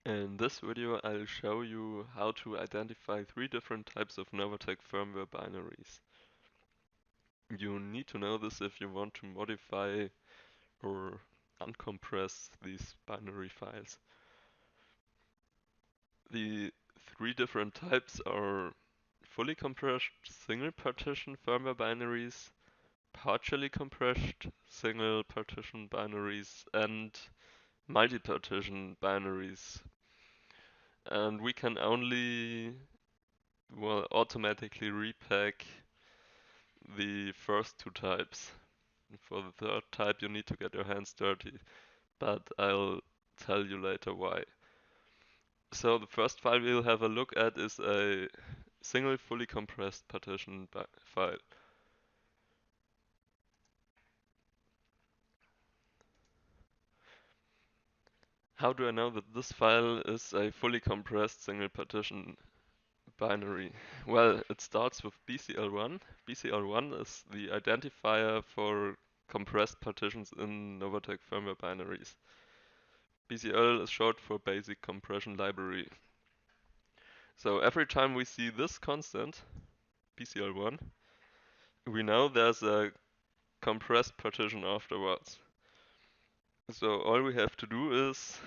In this video, I'll show you how to identify three different types of Novatek firmware binaries. You need to know this if you want to modify or uncompress these binary files. The three different types are fully compressed single partition firmware binaries, partially compressed single partition binaries, and multi-partition binaries. And we can only automatically repack the first two types. For the third type, you need to get your hands dirty, but I'll tell you later why. So the first file we'll have a look at is a single fully compressed partition file. How do I know that this file is a fully compressed single partition binary? Well, it starts with BCL1. BCL1 is the identifier for compressed partitions in Novatek firmware binaries. BCL is short for Basic Compression Library. So every time we see this constant, BCL1, we know there's a compressed partition afterwards. So all we have to do is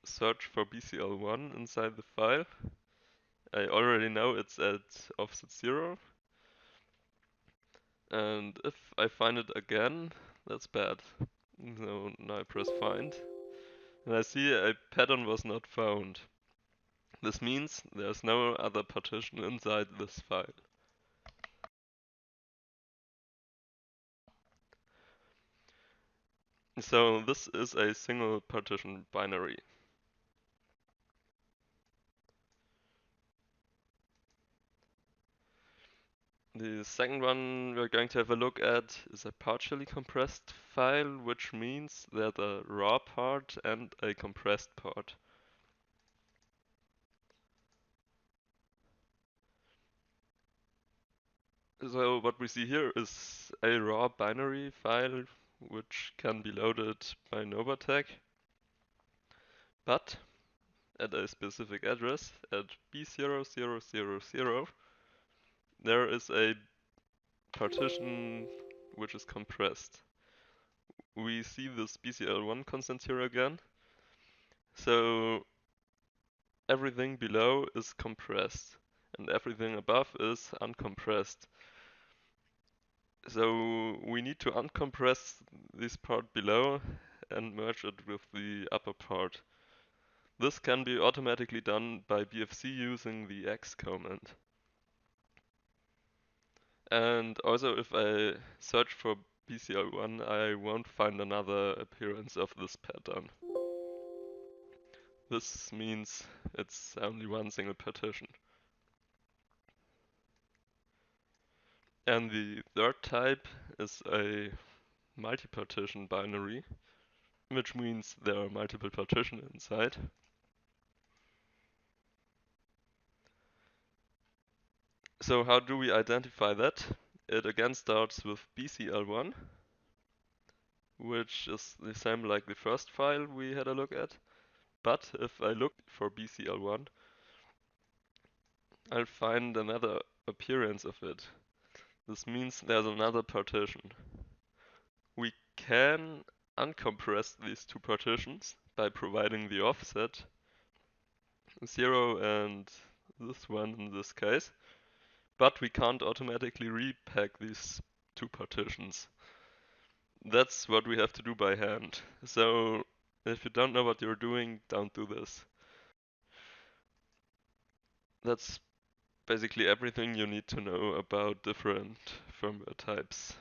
search for BCL1 inside the file. I already know it's at offset 0. And if I find it again, that's bad. So now I press find. And I see a pattern was not found. This means there's no other partition inside this file. So this is a single partition binary. The second one we're going to have a look at is a partially compressed file, which means there's a raw part and a compressed part. So what we see here is a raw binary file which can be loaded by Novatek, but at a specific address at B0000, there is a partition which is compressed. We see this BCL1 constant here again. So everything below is compressed and everything above is uncompressed. So we need to uncompress this part below and merge it with the upper part. This can be automatically done by BFC using the X command. And also if I search for BCL1, I won't find another appearance of this pattern. This means it's only one single partition. And the third type is a multi-partition binary, which means there are multiple partitions inside. So how do we identify that? It again starts with BCL1, which is the same like the first file we had a look at. But if I look for BCL1, I'll find another appearance of it. This means there's another partition. We can uncompress these two partitions by providing the offset 0 and this one in this case, but we can't automatically repack these two partitions. That's what we have to do by hand. So if you don't know what you're doing, don't do this. That's basically everything you need to know about different firmware types.